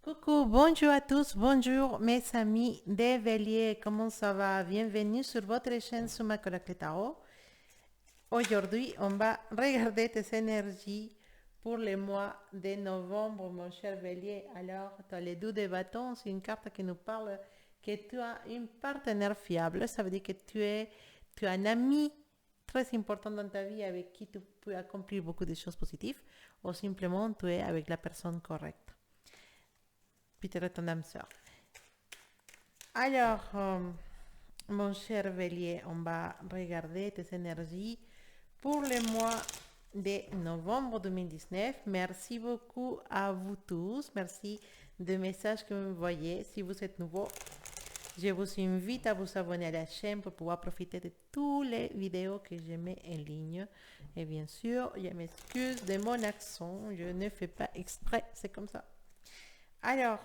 Coucou, bonjour à tous, bonjour mes amis des Béliers, comment ça va? Bienvenue sur votre chaîne Suma Collecte Tarot. Aujourd'hui, on va regarder tes énergies pour le mois de novembre, mon cher Bélier. Alors, tu as les deux de bâtons, c'est une carte qui nous parle que tu as une partenaire fiable. Ça veut dire que tu as un ami très important dans ta vie avec qui tu peux accomplir beaucoup de choses positives ou simplement tu es avec la personne correcte. Peut-être ton âme sœur. Alors, mon cher Bélier, on va regarder tes énergies pour le mois de novembre 2019. Merci beaucoup à vous tous. Merci des messages que vous m'envoyez. Si vous êtes nouveau, je vous invite à vous abonner à la chaîne pour pouvoir profiter de toutes les vidéos que je mets en ligne. Et bien sûr, je m'excuse de mon accent. Je ne fais pas exprès. C'est comme ça. Alors,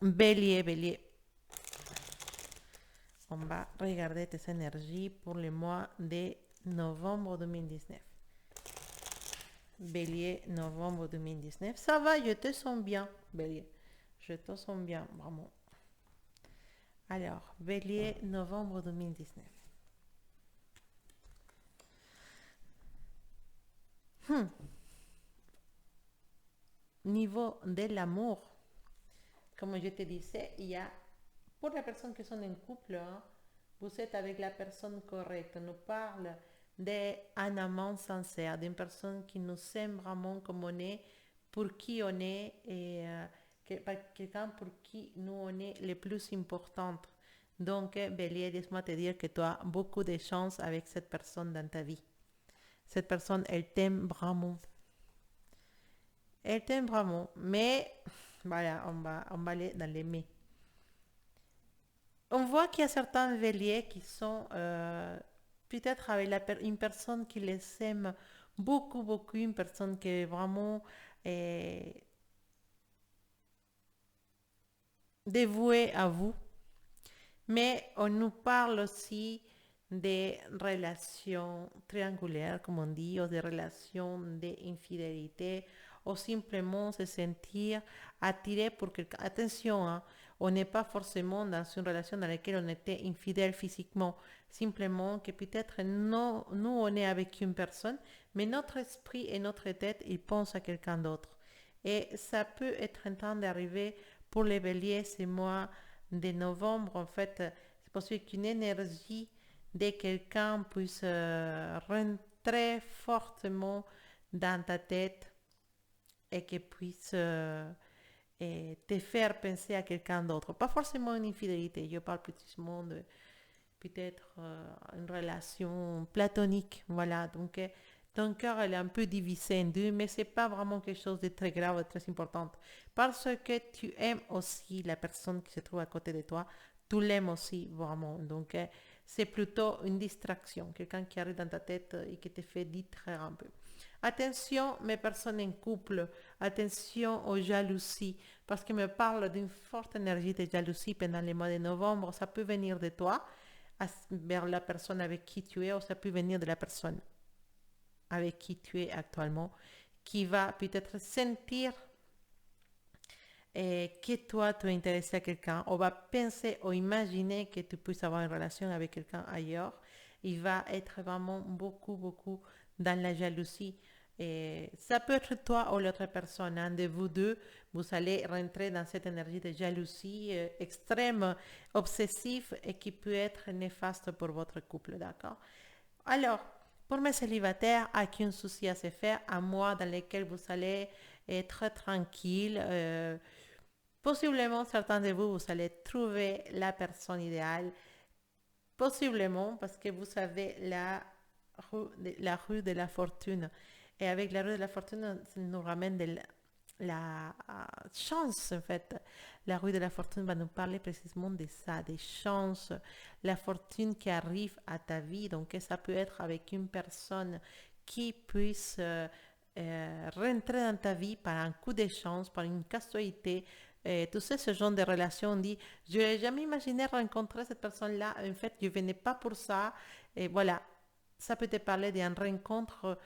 Bélier, Bélier. On va regarder tes énergies pour le mois de novembre 2019. Bélier, novembre 2019. Ça va, je te sens bien, Bélier. Je te sens bien, vraiment. Alors, Bélier, novembre 2019. Niveau de l'amour, comme je te disais, il y a, pour les personnes qui sont en couple, hein, vous êtes avec la personne correcte. On nous parle d'un amant sincère, d'une personne qui nous aime vraiment comme on est, pour qui on est, et quelqu'un pour qui nous on est le plus important. Donc, Bélier, laisse-moi te dire que tu as beaucoup de chance avec cette personne dans ta vie. Cette personne, elle t'aime vraiment. Elle t'aime vraiment. Mais, voilà, on va aller dans les mais. On voit qu'il y a certains béliers qui sont peut-être avec une personne qui les aime beaucoup, beaucoup, une personne qui est vraiment dévouée à vous. Mais on nous parle aussi des relations triangulaires, comme on dit, ou des relations d'infidélité, ou simplement se sentir attiré pour quelqu'un. Attention, hein, on n'est pas forcément dans une relation dans laquelle on était infidèle physiquement, simplement que peut-être nous, on est avec une personne, mais notre esprit et notre tête, ils pensent à quelqu'un d'autre. Et ça peut être en train d'arriver pour les béliers, c'est moi de novembre, en fait, c'est possible qu'une énergie de quelqu'un puisse rentrer fortement dans ta tête et que puisse te faire penser à quelqu'un d'autre. Pas forcément une infidélité, je parle plus de peut-être une relation platonique. Voilà, donc ton cœur elle est un peu divisé en deux, mais c'est pas vraiment quelque chose de très grave, de très important. Parce que tu aimes aussi la personne qui se trouve à côté de toi, tu l'aimes aussi vraiment. Donc c'est plutôt une distraction, quelqu'un qui arrive dans ta tête et qui te fait distraire un peu. Attention, mes personnes en couple, attention aux jalousies, parce qu'il me parle d'une forte énergie de jalousie pendant les mois de novembre. Ça peut venir de toi, vers la personne avec qui tu es, ou ça peut venir de la personne avec qui tu es actuellement, qui va peut-être sentir que toi, tu es intéressé à quelqu'un, ou va penser ou imaginer que tu puisses avoir une relation avec quelqu'un ailleurs. Il va être vraiment beaucoup, beaucoup dans la jalousie. Et ça peut être toi ou l'autre personne, un de vous deux, vous allez rentrer dans cette énergie de jalousie extrême, obsessive et qui peut être néfaste pour votre couple, d'accord? Alors, pour mes célibataires, aucun souci à se faire, un mois dans lequel vous allez être tranquille. Possiblement, certains de vous, vous allez trouver la personne idéale. Possiblement, parce que vous savez la rue de la fortune. Et avec la rue de la fortune, ça nous ramène de la chance, en fait. La rue de la fortune va nous parler précisément de ça, des chances, la fortune qui arrive à ta vie. Donc, ça peut être avec une personne qui puisse rentrer dans ta vie par un coup de chance, par une casualité. Tu sais, ce genre de relation, on dit, je n'ai jamais imaginé rencontrer cette personne-là. En fait, je ne venais pas pour ça. Et voilà, ça peut te parler d'une rencontre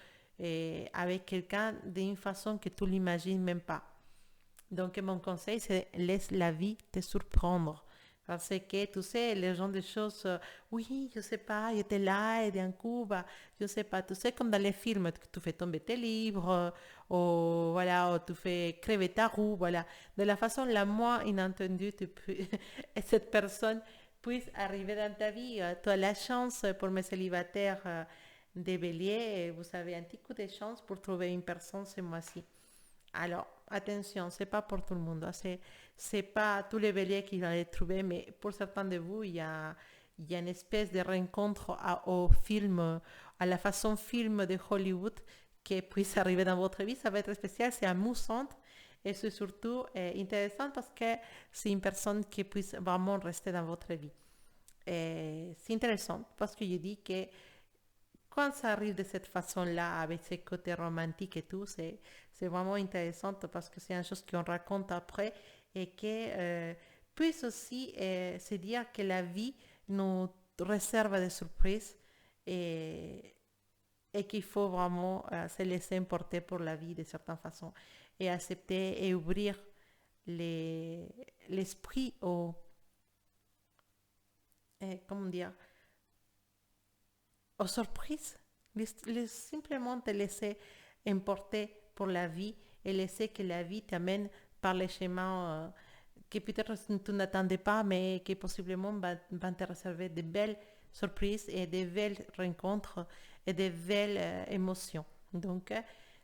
avec quelqu'un d'une façon que tu l'imagines même pas. Donc, mon conseil, c'est laisse la vie te surprendre. Parce que, tu sais, les gens des choses, oui, je sais pas, j'étais là et d'un coup, bah, je sais pas, tu sais, comme dans les films, tu fais tomber tes livres, ou voilà, ou tu fais crever ta roue, voilà. De la façon la moins inattendue, cette personne puisse arriver dans ta vie. Tu as la chance pour mes célibataires des béliers, vous avez un petit coup de chance pour trouver une personne ce mois-ci. Alors, attention, c'est pas pour tout le monde. C'est pas tous les béliers qui vont les trouver, mais pour certains de vous, il y a une espèce de rencontre au film, à la façon film de Hollywood qui puisse arriver dans votre vie. Ça va être spécial, c'est amusant et c'est surtout intéressant parce que c'est une personne qui puisse vraiment rester dans votre vie. Et c'est intéressant parce que je dis que quand ça arrive de cette façon-là, avec ces côtés romantiques et tout, c'est vraiment intéressant parce que c'est une chose qu'on raconte après et que puisse aussi se dire que la vie nous réserve des surprises et, et qu'il faut vraiment se laisser emporter pour la vie de certaines façons et accepter et ouvrir l'esprit comment dire, aux surprises. Simplement te laisser emporter pour la vie et laisser que la vie t'amène par les chemins que peut-être tu n'attendais pas, mais qui possiblement va te réserver de belles surprises et de belles rencontres et de belles émotions. Donc,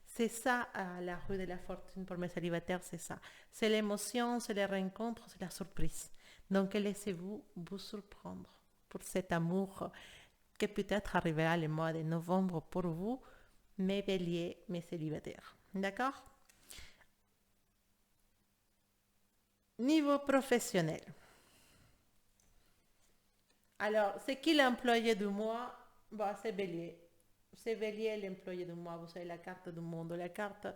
c'est ça la rue de la fortune pour mes célibataires, c'est ça. C'est l'émotion, c'est les rencontres, c'est la surprise. Donc, laissez-vous vous surprendre pour cet amour que peut-être arrivera le mois de novembre pour vous, mes béliers, mes célibataires. D'accord? Niveau professionnel. Alors, c'est qui l'employé du mois? Bah, c'est Bélier. C'est Bélier l'employé du mois. Vous savez, la carte du monde, la carte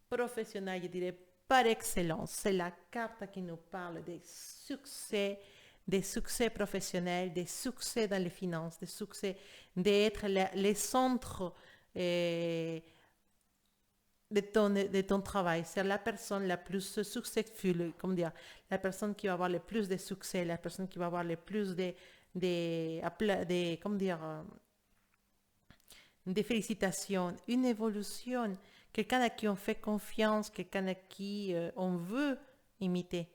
professionnelle, je dirais, par excellence. C'est la carte qui nous parle des succès professionnels, des succès dans les finances, des succès d'être les centres euh, de ton travail. C'est la personne la plus successful, comment dire, la personne qui va avoir le plus de succès, la personne qui va avoir le plus comment dire, des félicitations, une évolution, quelqu'un à qui on fait confiance, quelqu'un à qui on veut imiter.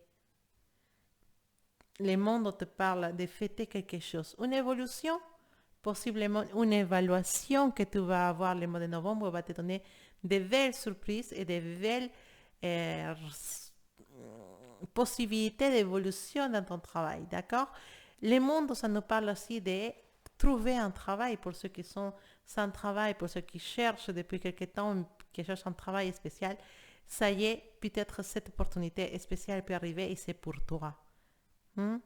Le monde te parle de fêter quelque chose. Une évolution, possiblement une évaluation que tu vas avoir le mois de novembre va te donner de belles surprises et de belles euh, possibilités d'évolution dans ton travail, d'accord? Le monde, ça nous parle aussi de trouver un travail pour ceux qui sont sans travail, pour ceux qui cherchent depuis quelque temps, qui cherchent un travail spécial. Ça y est, peut-être cette opportunité spéciale peut arriver et c'est pour toi. Hmm?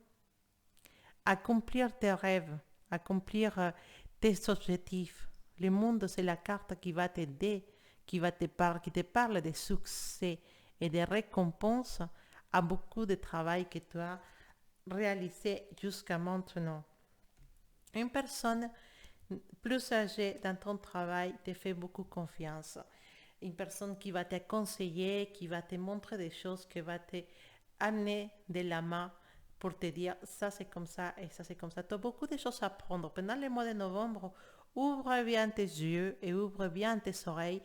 Accomplir tes rêves, accomplir tes objectifs. Le monde, c'est la carte qui va t'aider, qui te parle des succès et des récompenses à beaucoup de travail que tu as réalisé jusqu'à maintenant. Une personne plus âgée dans ton travail te fait beaucoup confiance. Une personne qui va te conseiller, qui va te montrer des choses, qui va te amener de la main pour te dire ça c'est comme ça et ça c'est comme ça. Tu as beaucoup de choses à apprendre. Pendant le mois de novembre, ouvre bien tes yeux et ouvre bien tes oreilles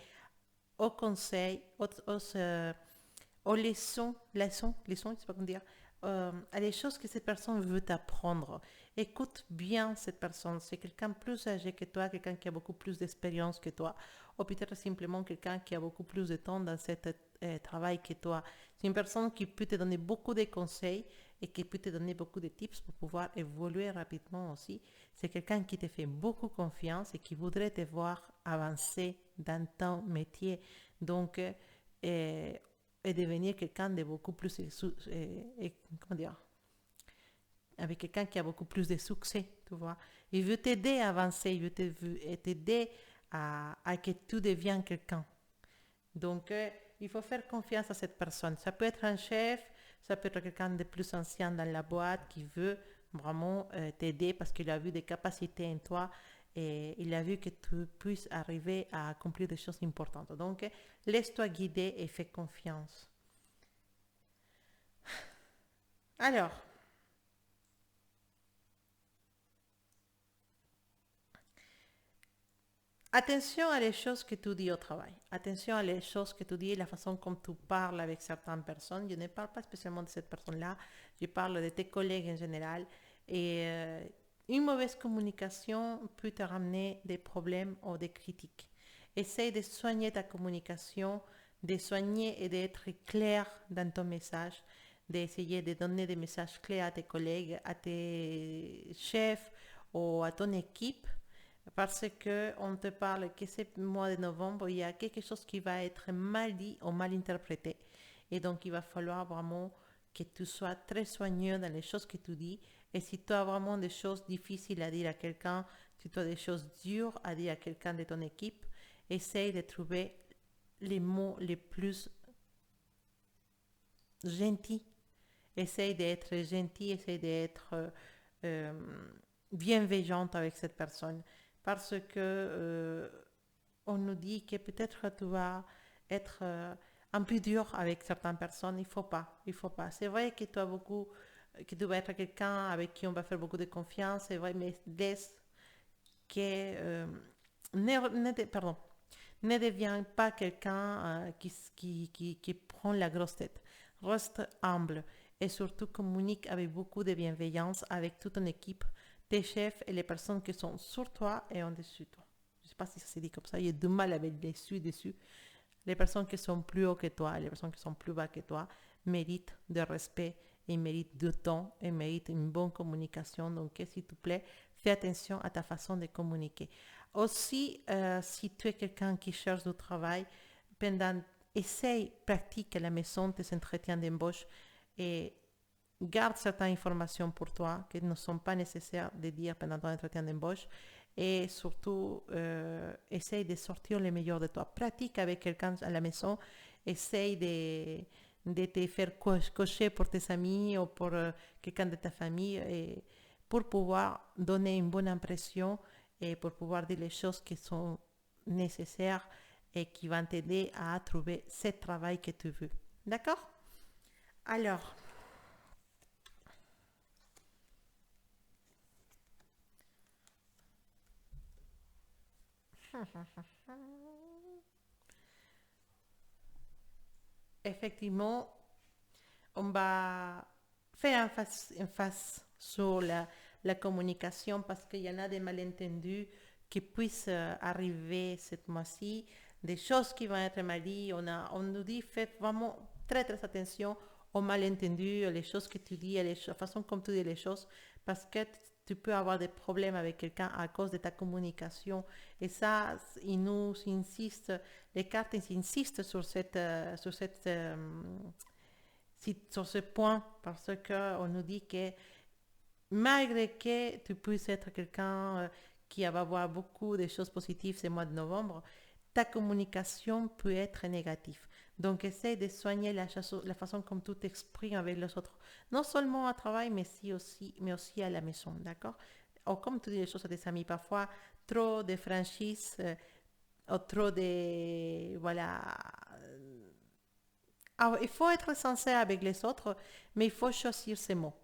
aux conseils, aux leçons, je sais pas comment dire, à des choses que cette personne veut t'apprendre. Écoute bien cette personne. C'est quelqu'un plus âgé que toi, quelqu'un qui a beaucoup plus d'expérience que toi, ou peut-être simplement quelqu'un qui a beaucoup plus de temps dans ce travail que toi. C'est une personne qui peut te donner beaucoup de conseils et qui peut te donner beaucoup de tips pour pouvoir évoluer rapidement aussi. C'est quelqu'un qui te fait beaucoup confiance et qui voudrait te voir avancer dans ton métier. Donc, et devenir quelqu'un de beaucoup plus, comment dire, avec quelqu'un qui a beaucoup plus de succès, tu vois. Il veut t'aider à avancer, il veut t'aider à que tu deviennes quelqu'un. Donc, il faut faire confiance à cette personne. Ça peut être un chef, ça peut être quelqu'un de plus ancien dans la boîte qui veut vraiment t'aider parce qu'il a vu des capacités en toi et il a vu que tu puisses arriver à accomplir des choses importantes. Donc, laisse-toi guider et fais confiance. Alors, attention à les choses que tu dis au travail. Attention à les choses que tu dis, la façon comme tu parles avec certaines personnes. Je ne parle pas spécialement de cette personne-là, je parle de tes collègues en général. Et une mauvaise communication peut te ramener des problèmes ou des critiques. Essaye de soigner ta communication, de soigner et d'être clair dans ton message, d'essayer de donner des messages clairs à tes collègues, à tes chefs ou à ton équipe parce que on te parle que ce mois de novembre, il y a quelque chose qui va être mal dit ou mal interprété. Et donc, il va falloir vraiment que tu sois très soigneux dans les choses que tu dis. Et si tu as vraiment des choses difficiles à dire à quelqu'un, si tu as des choses dures à dire à quelqu'un de ton équipe, essaye de trouver les mots les plus gentils. Essaye d'être gentil, essaye d'être euh, bienveillante avec cette personne. Parce que on nous dit que peut-être tu vas être un peu dur avec certaines personnes. Il faut pas, il faut pas. C'est vrai que tu as beaucoup, que tu vas être quelqu'un avec qui on va faire beaucoup de confiance. C'est vrai, mais laisse que pardon, ne deviens pas quelqu'un qui prend la grosse tête. Reste humble et surtout communique avec beaucoup de bienveillance avec toute ton équipe, tes chefs et les personnes qui sont sur toi et en dessus de toi. Je ne sais pas si ça se dit comme ça, il y a du mal avec dessus. Les personnes qui sont plus haut que toi et les personnes qui sont plus bas que toi méritent de respect et méritent du temps et méritent une bonne communication. Donc, s'il te plaît, fais attention à ta façon de communiquer. Aussi, si tu es quelqu'un qui cherche du travail, pendant, essaye, pratique à la maison tes entretiens d'embauche et garde certaines informations pour toi qui ne sont pas nécessaires de dire pendant ton entretien d'embauche et surtout essaye de sortir le meilleur de toi. Pratique avec quelqu'un à la maison, essaye de te faire cocher pour tes amis ou pour quelqu'un de ta famille et pour pouvoir donner une bonne impression et pour pouvoir dire les choses qui sont nécessaires et qui vont t'aider à trouver ce travail que tu veux. D'accord? Alors, effectivement, on va faire un face sur la communication parce qu'il y en a des malentendus qui puissent arriver cette mois-ci, des choses qui vont être mal dites. On nous dit faites vraiment très très attention aux malentendus, les choses que tu dis, la façon comme tu dis les choses parce que tu peux avoir des problèmes avec quelqu'un à cause de ta communication. Et ça, ils nous insistent, les cartes insistent sur ce point parce qu'on nous dit que malgré que tu puisses être quelqu'un qui va avoir beaucoup de choses positives ce mois de novembre, ta communication peut être négative. Donc, essaie de soigner la façon comme tu t'exprimes avec les autres. Non seulement au travail, mais aussi à la maison, d'accord? Ou comme tu dis les choses à tes amis, parfois, trop de franchise ou trop de... Voilà. Alors, il faut être sincère avec les autres, mais il faut choisir ses mots.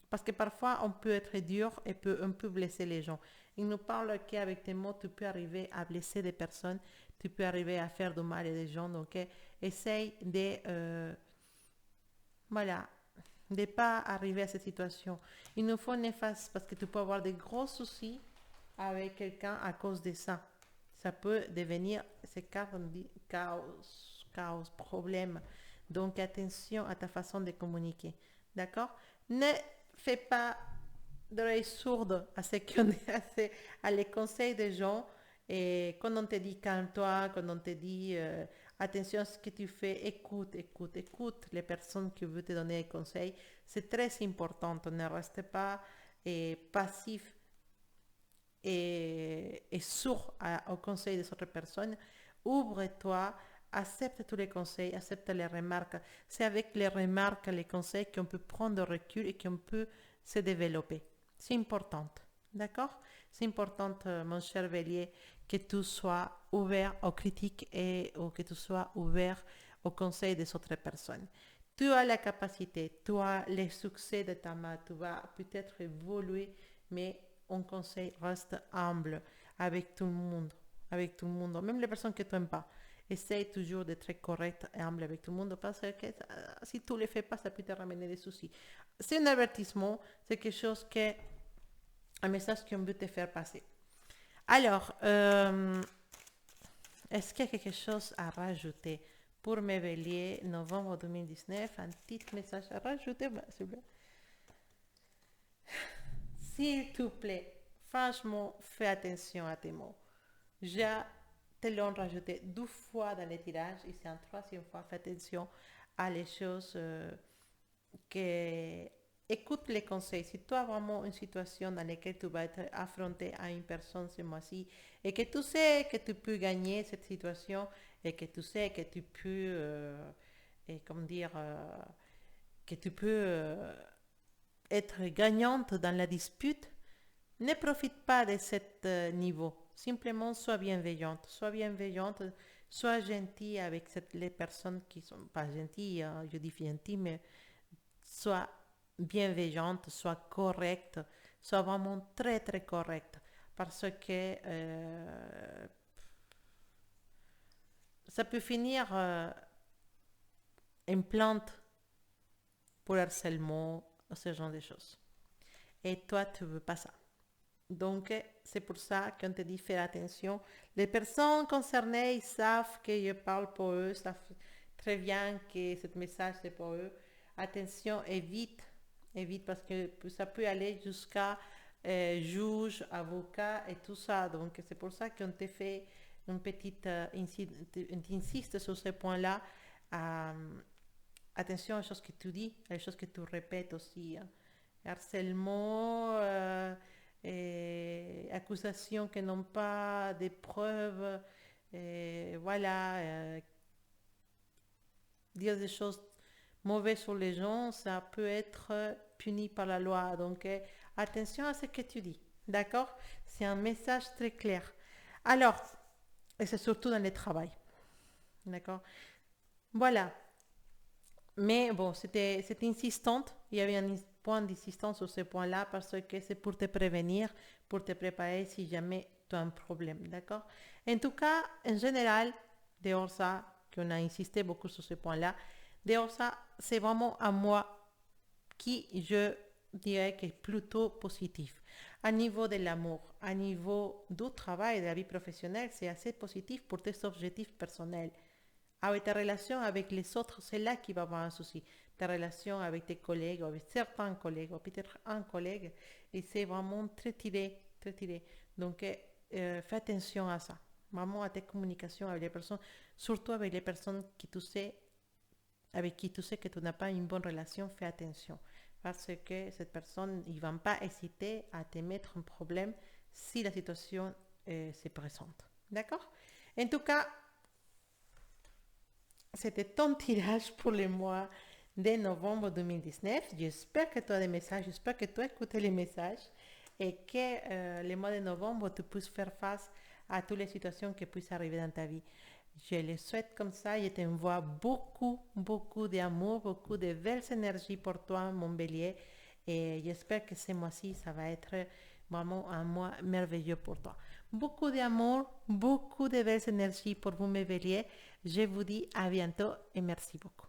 Parce que parfois, on peut être dur et on peut blesser les gens. Il nous parle qu'avec tes mots, tu peux arriver à blesser des personnes, tu peux arriver à faire du mal à des gens. Donc, essaye de, voilà, de pas arriver à cette situation. Il nous faut une efface parce que tu peux avoir des gros soucis avec quelqu'un à cause de ça. Ça peut devenir, c'est chaos, problème. Donc, attention à ta façon de communiquer. D'accord? Ne fais pas d'oreilles sourdes à ce qu'on à les conseils des gens. Et quand on te dit calme-toi, quand on te dit attention à ce que tu fais, écoute les personnes qui veulent te donner des conseils. C'est très important. Ne reste pas passif et sourd aux conseils des autres personnes. Ouvre-toi, accepte tous les conseils, accepte les remarques. C'est avec les remarques, les conseils qu'on peut prendre de recul et qu'on peut se développer. C'est important. D'accord? C'est important, mon cher Bélier, que tu sois ouvert aux critiques et que tu sois ouvert aux conseils des autres personnes. Tu as la capacité, tu as les succès de ta main, tu vas peut-être évoluer, mais on conseille, reste humble avec tout le monde, avec tout le monde, même les personnes que tu n'aimes pas. Essaye toujours d'être correct et humble avec tout le monde parce que si tu ne le fais pas, ça peut te ramener des soucis. C'est un avertissement, c'est quelque chose que, un message qu'on veut te faire passer. Alors, est-ce qu'il y a quelque chose à rajouter pour mes béliers, novembre 2019? Un petit message à rajouter, s'il vous plaît. S'il te plaît, franchement, fais attention à tes mots. Je te l'ai rajouté 2 fois dans les tirages et c'est en 3e fois. Fais attention à les choses que... Écoute les conseils. Si tu as vraiment une situation dans laquelle tu vas être affronté à une personne ce mois-ci et que tu sais que tu peux gagner cette situation et que tu sais que tu peux, et comment dire, que tu peux être gagnante dans la dispute, ne profite pas de ce niveau. Simplement, sois bienveillante, sois gentille avec les personnes qui sont pas gentilles, hein, je dis gentilles, mais sois bienveillante, sois correcte, sois vraiment très très correcte. Parce que ça peut finir en plainte pour harcèlement, ce genre de choses. Et toi, tu ne veux pas ça. Donc, c'est pour ça qu'on te dit faire attention. Les personnes concernées, ils savent que je parle pour eux, savent très bien que ce message c'est pour eux. Attention, évite parce que ça peut aller jusqu'à juge, avocat et tout ça. Donc, c'est pour ça qu'on te fait une petite, insiste sur ce point-là. Attention aux choses que tu dis, aux choses que tu répètes aussi. Hein. Harcèlement, accusations qui n'ont pas de preuves, voilà, dire des choses mauvaises sur les gens, ça peut être puni par la loi. Donc, attention à ce que tu dis, d'accord? C'est un message très clair. Alors, et c'est surtout dans le travail, d'accord? Voilà. Mais bon, c'était insistante. Il y avait un point d'insistance sur ce point-là parce que c'est pour te prévenir, pour te préparer si jamais tu as un problème. D'accord? En tout cas, en général, dehors ça, qu'on a insisté beaucoup sur ce point-là, dehors ça, c'est vraiment à moi qui je dirais que est plutôt positif. À niveau de l'amour, à niveau du travail, de la vie professionnelle, c'est assez positif pour tes objectifs personnels. Avec ta relation avec les autres, c'est là qu'il va y avoir un souci. Ta relation avec tes collègues, avec certains collègues, ou peut-être un collègue, et c'est vraiment très tiré, très tiré. Donc, fais attention à ça. Vraiment à tes communications avec les personnes, surtout avec les personnes qui tu sais, avec qui tu sais que tu n'as pas une bonne relation, fais attention. Parce que cette personne, ils ne vont pas hésiter à te mettre un problème si la situation se présente. D'accord? En tout cas, c'était ton tirage pour le mois de novembre 2019. J'espère que tu as des messages, j'espère que tu as écouté les messages et que le mois de novembre, tu puisses faire face à toutes les situations qui puissent arriver dans ta vie. Je le souhaite comme ça. Je t'envoie beaucoup, beaucoup d'amour, beaucoup de belles énergies pour toi, mon bélier. Et j'espère que ce mois-ci, ça va être vraiment un mois merveilleux pour toi. Beaucoup d'amour, beaucoup de belles énergies pour vous, mes béliers. Je vous dis à bientôt et merci beaucoup.